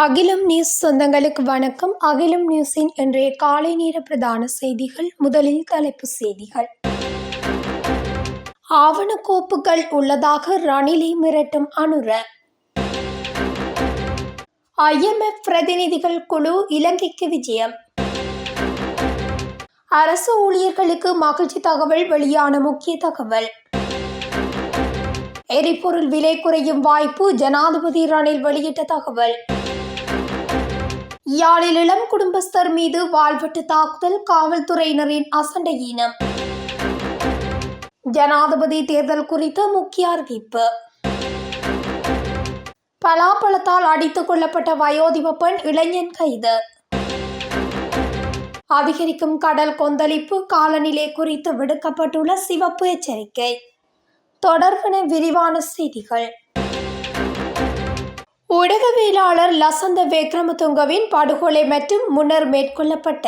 அகிலம் நியூஸ் சொந்தங்களுக்கு வணக்கம். அகிலம் நியூஸின் இன்றைய காலை நேர பிரதான செய்திகள். முதலில் தலைப்புச் செய்திகள். ஆவணக்கோப்புகள் உள்ளதாக ரணிலை மிரட்டும் அனுர. IMF பிரதிநிதிகள் குழு இலங்கைக்கு விஜயம். அரசு ஊழியர்களுக்கு மகிழ்ச்சி தகவல் வெளியான முக்கிய தகவல். எரிபொருள் விலை குறையும் வாய்ப்பு, ஜனாதிபதி ரணில் வெளியிட்ட தகவல். யாழில் இளம் குடும்பஸ்தர் மீது வாள்வெட்டு தாக்குதல், காவல்துறையினரின் அசண்டை ஈனம். ஜனாதிபதி தேர்தல் குறித்த முக்கிய அறிவிப்பு. பலாப்பழத்தால் அடித்துக் கொல்லப்பட்ட வயோதிப பெண், இளைஞன் கைது. அதிகரிக்கும் கடல் கொந்தளிப்பு, காலநிலை குறித்து விடுக்கப்பட்டுள்ள சிவப்பு எச்சரிக்கை. தொடர்பான விரிவான செய்திகள். ஊடகவியலாளர் லசந்த விக்ரமதுங்கவின் படுகொலை மற்றும் முன்னர் மேற்கொள்ளப்பட்ட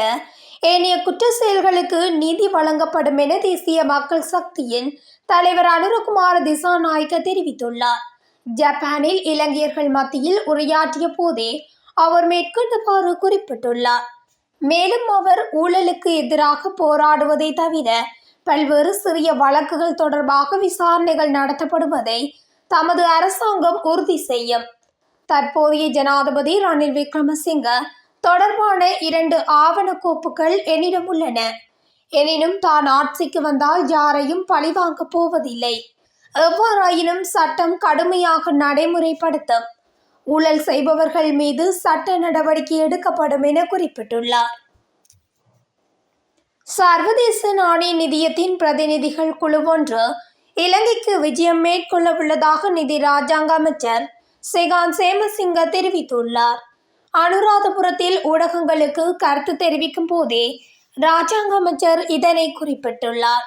ஏனைய குற்ற செயல்களுக்கு நீதி வழங்கப்படும் என தேசிய மக்கள் சக்தியின் தலைவர் அனுரகுமார திசாநாயக்க தெரிவித்துள்ளார். ஜப்பானில் இலங்கையர்கள் மத்தியில் உரையாற்றிய போதே அவர் மேற்கொண்டவாறு குறிப்பிட்டுள்ளார். மேலும் அவர் ஊழலுக்கு எதிராக போராடுவதை தவிர பல்வேறு சிறிய வழக்குகள் தொடர்பாக விசாரணைகள் நடத்தப்படுவதை தமது அரசாங்கம் உறுதி செய்யும். தற்போதைய ஜனாதிபதி ரணில் விக்ரமசிங்க தொடர்பான 2 ஆவணக்கோப்புகள் என்னிடம் உள்ளன. எனினும் தான் ஆட்சிக்கு வந்தால் யாரையும் பழிவாங்க போவதில்லை. எவ்வாறாயினும் சட்டம் கடுமையாக நடைமுறைப்படுத்தும். ஊழல் செய்பவர்கள் மீது சட்ட நடவடிக்கை எடுக்கப்படும் என குறிப்பிட்டுள்ளார். சர்வதேச நாணய நிதியத்தின் பிரதிநிதிகள் குழு ஒன்று இலங்கைக்கு விஜயம் மேற்கொள்ள உள்ளதாக நிதி ராஜாங்க அமைச்சர் செகான் சேமசிங்க தெரிவித்துள்ளார். அனுராதபுரத்தில் ஊடகங்களுக்கு கருத்து தெரிவிக்கும் போதே ராஜாங்க அமைச்சர் இதனை குறிப்பிட்டுள்ளார்.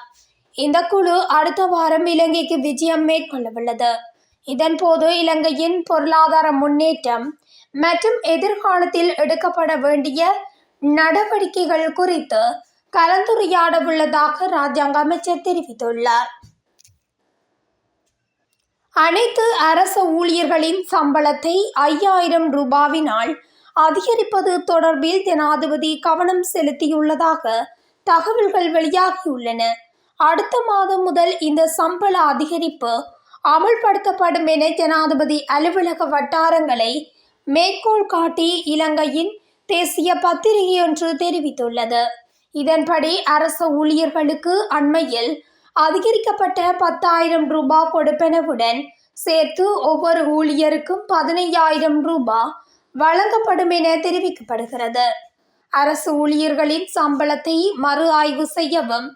இந்த குழு அடுத்த வாரம் இலங்கைக்கு விஜயம் மேற்கொள்ள உள்ளது. இதன்போது இலங்கையின் பொருளாதார முன்னேற்றம் மற்றும் எதிர்காலத்தில் எடுக்கப்பட வேண்டிய நடவடிக்கைகள் குறித்து கலந்துரையாட உள்ளதாக ராஜாங்க அமைச்சர் தெரிவித்துள்ளார். அனைத்து அரசு ஊழியர்களின் சம்பளத்தை 5000 ரூபாவினால் அதிகரிப்பது தொடர்பில் ஜனாதிபதி கவனம் செலுத்தியுள்ளதாக தகவல்கள் வெளியாகியுள்ளன. அடுத்த மாதம் முதல் இந்த சம்பள அதிகரிப்பு அமல்படுத்தப்படும் என ஜனாதிபதி அலுவலக வட்டாரங்களை மேற்கோள் காட்டி இலங்கையின் தேசிய பத்திரிகை ஒன்று தெரிவித்துள்ளது. இதன்படி அரசு ஊழியர்களுக்கு அண்மையில் அதிகரிக்கப்பட்ட 10,000 ரூபாய் கொடுப்பனவுடன் சேர்த்து ஒவ்வொரு ஊழியருக்கும் 15,000 ரூபாய் வழங்கப்படும் என தெரிவிக்கப்படுகிறது. அரசு ஊழியர்களின் சம்பளத்தை மறு ஆய்வு செய்யவும்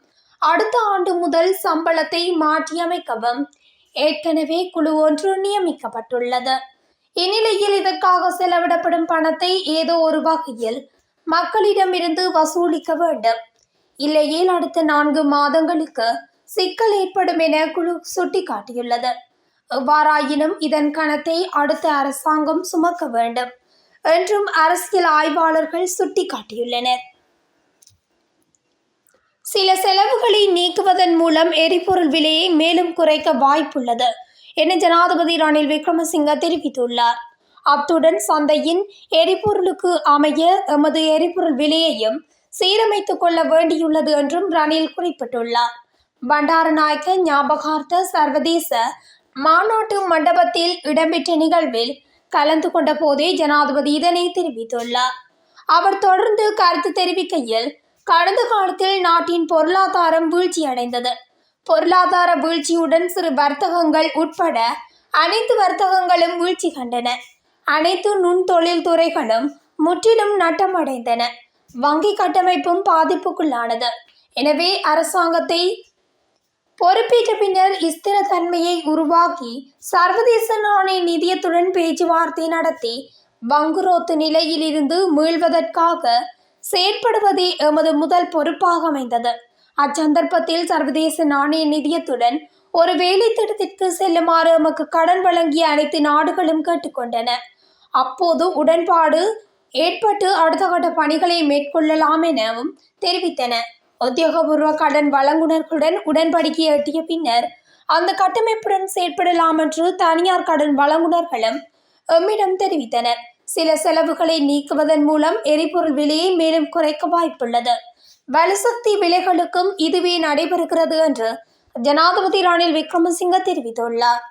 அடுத்த ஆண்டு முதல் சம்பளத்தை மாற்றியமைக்கவும் ஏற்கனவே குழு ஒன்று நியமிக்கப்பட்டுள்ளது. இந்நிலையில் இதற்காக செலவிடப்படும் பணத்தை ஏதோ ஒரு வகையில் மக்களிடமிருந்து வசூலிக்க வேண்டும். இல்லையேல் அடுத்த 4 மாதங்களுக்கு சிக்கல் ஏற்படும் என குழு சுட்டிக்காட்டியுள்ளது. எவ்வாறாயினும் இதன் கணத்தை அடுத்த அரசாங்கம் சுமக்க வேண்டும் என்றும் அரசியல் ஆய்வாளர்கள் சுட்டிக்காட்டியுள்ளனர். சில செலவுகளை நீக்குவதன் மூலம் எரிபொருள் விலையை மேலும் குறைக்க வாய்ப்புள்ளது என ஜனாதிபதி ரணில் விக்ரமசிங்க தெரிவித்துள்ளார். அத்துடன் சந்தையின் எரிபொருளுக்கு அமைய எமது எரிபொருள் விலையையும் சீரமைத்துக் கொள்ள வேண்டியுள்ளது என்றும் ரணில் குறிப்பிட்டுள்ளார். பண்டாரநாயக்க ஞாபகார்த்த சர்வதேச மாநாட்டு மண்டபத்தில் இடம்பெற்ற நிகழ்வில் கலந்து கொண்ட போதே ஜனாதிபதி இதனை தெரிவித்துள்ளார். அவர் தொடர்ந்து கருத்து தெரிவிக்கையில், கடந்த காலத்தில் நாட்டின் பொருளாதாரம் வீழ்ச்சியடைந்தது. பொருளாதார வீழ்ச்சியுடன் சிறு வர்த்தகங்கள் உட்பட அனைத்து வர்த்தகங்களும் வீழ்ச்சி கண்டன. அனைத்து நுண்தொழில் துறைகளும் முற்றிலும் நட்டமடைந்தன. வங்கி கட்டமைப்பும் பாதிப்புக்குள்ளானது. எனவே அரசாங்கத்தை பொறுப்பேற்ற பின்னர் ஸ்திரத்தன்மையை உருவாக்கி சர்வதேச நாணய நிதியத்துடன் பேச்சுவார்த்தை நடத்தி வங்குரோத்து நிலையில் இருந்து மீள்வதற்காக செயற்படுவதே எமது முதல் பொறுப்பாக அமைந்தது. அச்சந்தர்ப்பத்தில் சர்வதேச நாணய நிதியத்துடன் ஒரு வேலை திட்டத்திற்கு செல்லுமாறு எமக்கு கடன் வழங்கிய அனைத்து நாடுகளும் கேட்டுக்கொண்டன. அப்போது உடன்பாடு ஏற்பட்டு அடுத்த கட்ட பணிகளை மேற்கொள்ளலாம் எனவும் தெரிவித்தன. உத்தியோகபூர்வ கடன் வழங்குனர்களுடன் உடன்படிக்கை எட்டிய பின்னர் அந்த கட்டமைப்புடன் செயற்படலாம் என்று தனியார் கடன் வழங்குனர்களும் எம்மிடம் தெரிவித்தனர். சில செலவுகளை நீக்குவதன் மூலம் எரிபொருள் விலையை மேலும் குறைக்க வாய்ப்புள்ளது. வலுசக்தி விலைகளுக்கும் இதுவே நடைபெறுகிறது என்று ஜனாதிபதி ரணில் விக்ரமசிங்க தெரிவித்துள்ளார்.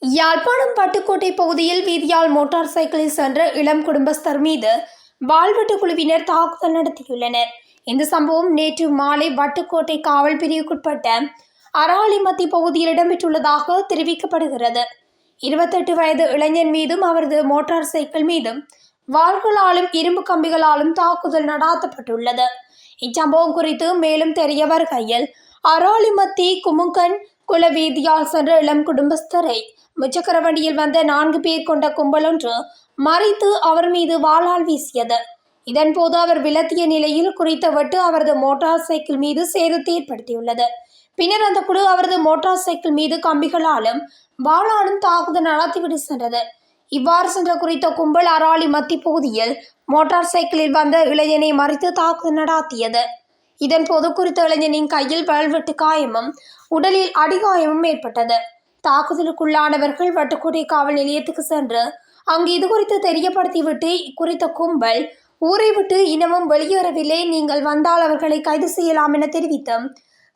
யாழ்ப்பாணம் பட்டுக்கோட்டை பகுதியில் வீதியால் மோட்டார் சைக்கிளில் சென்ற இளம் குடும்பஸ்தர் மீது வாள்வெட்டு குழுவினர் தாக்குதல் நடத்தியுள்ளனர். இந்த சம்பவம் நேற்று மாலை வட்டுக்கோட்டை காவல் பிரிவுக்குட்பட்ட அராலிமத்தி பகுதியில் இடம்பெற்றுள்ளதாக தெரிவிக்கப்படுகிறது. 28 வயது இளைஞன் மீதும் அவரது மோட்டார் சைக்கிள் மீதும் வாள்களாலும் இரும்பு கம்பிகளாலும் தாக்குதல் நடாத்தப்பட்டுள்ளது. இச்சம்பவம் குறித்து மேலும் தெரிய வருகையில், அராலிமத்தி குமுங்கன் குல வீதியால் சென்ற இளம் குடும்பஸ்தரை முச்சக்கர வண்டியில் வந்த 4 பேர் கொண்ட கும்பல் ஒன்று மறைத்து அவர் மீது வாளால் வீசியது. இதன்போது அவர் விலத்திய நிலையில் குறித்த வெட்டு அவரது மோட்டார் சைக்கிள் மீது சேதத்தை ஏற்படுத்தியுள்ளது. பின்னர் அந்த குழு அவரது மோட்டார் சைக்கிள் மீது கம்பிகளாலும் வாளாலும் தாக்குதல் நடத்திவிட்டு சென்றது. இவ்வாறு சென்ற குறித்த கும்பல் அராலி மத்தி பகுதியில் மோட்டார் சைக்கிளில் வந்த இளைஞனை மறித்து தாக்குதல் நடாத்தியது. இதன்போது குறித்த இளைஞனின் கையில் வாள்வெட்டு காயமும் உடலில் அடிகாயமும் ஏற்பட்டது. தாக்குதலுக்குள்ளானவர்கள் வட்டுக்கோட்டை காவல் நிலையத்துக்கு சென்று அங்கு இது குறித்து தெரியப்படுத்திவிட்டு குறித்த கும்பல் ஊரை விட்டு இன்னமும் வெளியேறவில்லை, நீங்கள் வந்தால் அவர்களை கைது செய்யலாம் என தெரிவித்தும்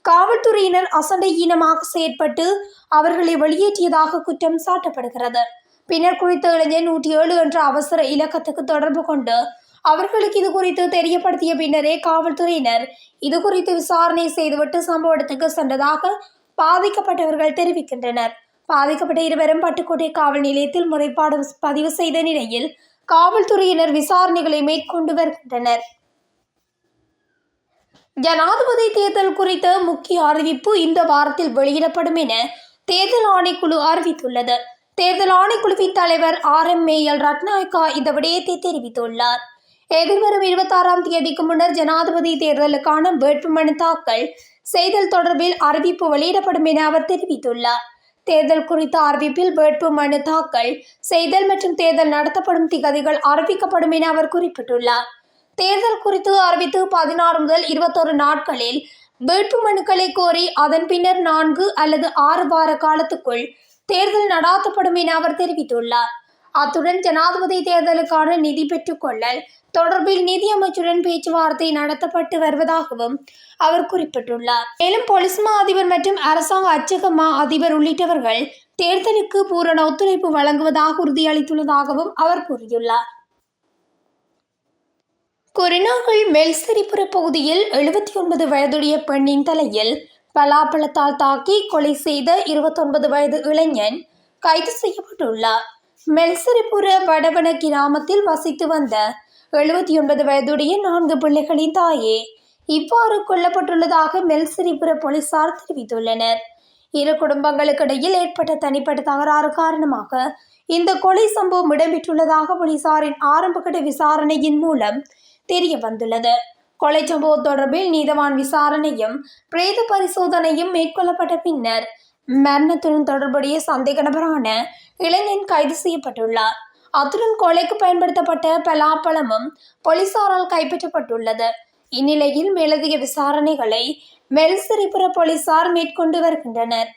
காவல்துறையினர் அசண்டை ஈனமாக செயற்பட்டு அவர்களை வெளியேற்றியதாக குற்றம் சாட்டப்படுகிறது. பின்னர் குறித்த இளைஞர் 107 என்ற அவசர இலக்கத்துக்கு தொடர்பு கொண்டு அவர்களுக்கு இது குறித்து தெரியப்படுத்திய பின்னரே காவல்துறையினர் இது குறித்து விசாரணை செய்துவிட்டு சம்பவ இடத்துக்கு சென்றதாக பாதிக்கப்பட்டவர்கள் தெரிவிக்கின்றனர். பாதிக்கப்பட்ட இருவரும் பட்டுக்கோட்டை காவல் நிலையத்தில் முறைப்பாடு பதிவு செய்த நிலையில் காவல்துறையினர் விசாரணைகளை மேற்கொண்டு வருகின்றனர். ஜனாதிபதி தேர்தல் குறித்த முக்கிய அறிவிப்பு இந்த வாரத்தில் வெளியிடப்படும் என தேர்தல் ஆணைக்குழு அறிவித்துள்ளது. தேர்தல் ஆணைக்குழுவின் தலைவர் RMAL ரட்நாயக்கா இந்த விடயத்தை தெரிவித்துள்ளார். எதிர்வரும் 26ஆம் தேதிக்கு முன்னர் ஜனாதிபதி தேர்தலுக்கான வேட்புமனு தாக்கல் செய்தல் தொடர்பில் அறிவிப்பு வெளியிடப்படும் என அவர் தெரிவித்துள்ளார். தேர்தல் குறித்த அறிவிப்பில் வேட்புமனு தாக்கல் செய்தல் மற்றும் தேர்தல் நடத்தப்படும் திகதிகள் அறிவிக்கப்படும் என அவர் குறிப்பிட்டுள்ளார். தேர்தல் குறித்து அறிவித்து 16 முதல் 21 நாட்களில் வேட்புமனுக்களை கோரி அதன் பின்னர் 4 அல்லது 6 வார காலத்துக்குள் தேர்தல் நடாத்தப்படும் என அவர் தெரிவித்துள்ளார். அத்துடன் ஜனாதிபதி தேர்தலுக்கான நிதி பெற்றுக்கொள்ளல் தொடர்பில் நிதி அமைச்சருடன் பேச்சுவார்த்தை நடத்தப்பட்டு வருவதாகவும் அவர் குறிப்பிட்டுள்ளார். மேலும் பொலிஸ் மா அதிபர் மற்றும் அரசாங்க அச்சக மா அதிபர் உள்ளிட்டவர்கள் தேர்தலுக்கு பூரண ஒத்துழைப்பு வழங்குவதாக உறுதியளித்துள்ளதாகவும் அவர் கூறியுள்ளார். குருநாகல் மெல்சிரிபுர பகுதியில் 79 வயதுடைய பெண்ணின் தலையில் பலாப்பழத்தால் தாக்கி கொலை செய்த 29 வயது இளைஞன் கைது செய்யப்பட்டுள்ளார். மெல்சிரிபுர வடவன கிராமத்தில் வசித்து வந்த 79 வயதுடைய 4 பிள்ளைகளின் தாயே இவ்வாறு கொல்லப்பட்டுள்ளதாக மெல்சிரிபுர போலீசார் தெரிவித்துள்ளனர். இரு குடும்பங்களுக்கிடையில் ஏற்பட்ட தனிப்பட்ட தகராறு காரணமாக இந்த கொலை சம்பவம் இடம்பெற்றுள்ளதாக போலீசாரின் ஆரம்பகட்ட விசாரணையின் மூலம் தெரிய வந்துள்ளது. கொலை சம்பவம் தொடர்பில் நீதவான் விசாரணையும் பிரேத பரிசோதனையும் மேற்கொள்ளப்பட்ட பின்னர் மரணத்துடன் தொடர்புடைய சந்தேக நபரான இளைஞன் கைது செய்யப்பட்டுள்ளார். அத்துடன் கொலைக்கு பயன்படுத்தப்பட்ட பலாப்பழமும் போலீசாரால் கைப்பற்றப்பட்டுள்ளது. இந்நிலையில் மேலதிக விசாரணைகளை மெல்சிரிபுர போலீசார் மேற்கொண்டு வருகின்றனர்.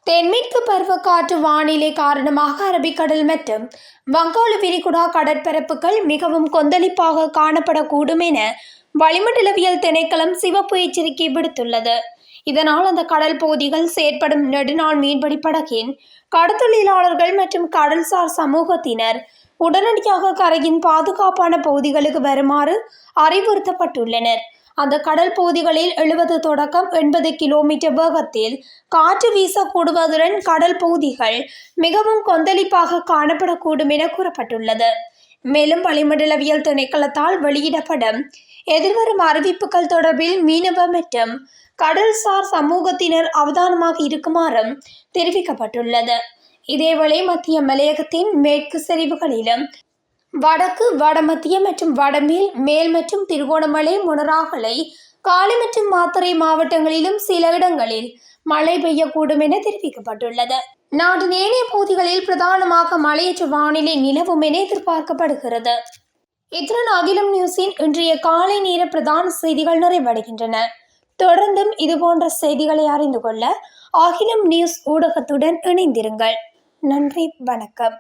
தென்மேற்கு பருவக்காற்று வானிலை காரணமாக அரபிக்கடல் மற்றும் வங்காள விரிகுடா கடற்பரப்புகள் மிகவும் கொந்தளிப்பாக காணப்படக்கூடும் என வளிமண்டலவியல் திணைக்களம் சிவப்பு எச்சரிக்கை விடுத்துள்ளது. இதனால் அந்த கடல் பகுதிகள் செயற்படும் நெடுநாள் மீன்பிடி படகின் கடற்தொழிலாளர்கள் மற்றும் கடல்சார் சமூகத்தினர் உடனடியாக கரையின் பாதுகாப்பான பகுதிகளுக்கு வருமாறு அறிவுறுத்தப்பட்டுள்ளனர். அந்த கடல் பகுதிகளில் 70 தொடக்கம் 80 கிலோமீட்டர் வேகத்தில் காற்று வீசக்கூடுவதுடன் கடல் பகுதிகள் மிகவும் கொந்தளிப்பாக காணப்படக்கூடும் என கூறப்பட்டுள்ளது. மேலும் வளிமண்டலவியல் திணைக்களத்தால் வெளியிடப்படும் எதிர்வரும் அறிவிப்புகள் தொடர்பில் மீனவ மற்றும் கடல்சார் சமூகத்தினர் அவதானமாக இருக்குமாறும் தெரிவிக்கப்பட்டுள்ளது. இதேவேளை மத்திய மலையகத்தின் மேற்கு சரிவுகளிலும் வடக்கு, வடமத்திய மற்றும் வடமேல், மேல் மற்றும் திருகோணமலை, மொனராகலை, காலி மற்றும் மாத்தறை மாவட்டங்களிலும் சில இடங்களில் மழை பெய்யக்கூடும் என தெரிவிக்கப்பட்டுள்ளது. நாட்டின் ஏனைய பகுதிகளில் பிரதானமாக மழையற்ற வானிலை நிலவும் என எதிர்பார்க்கப்படுகிறது. இத்துடன் அகிலம் நியூஸின் இன்றைய காலை நேர பிரதான செய்திகள் நிறைவடைகின்றன. தொடர்ந்தும் இதுபோன்ற செய்திகளை அறிந்து கொள்ள அகிலம் நியூஸ் ஊடகத்துடன் இணைந்திருங்கள். நன்றி, வணக்கம்.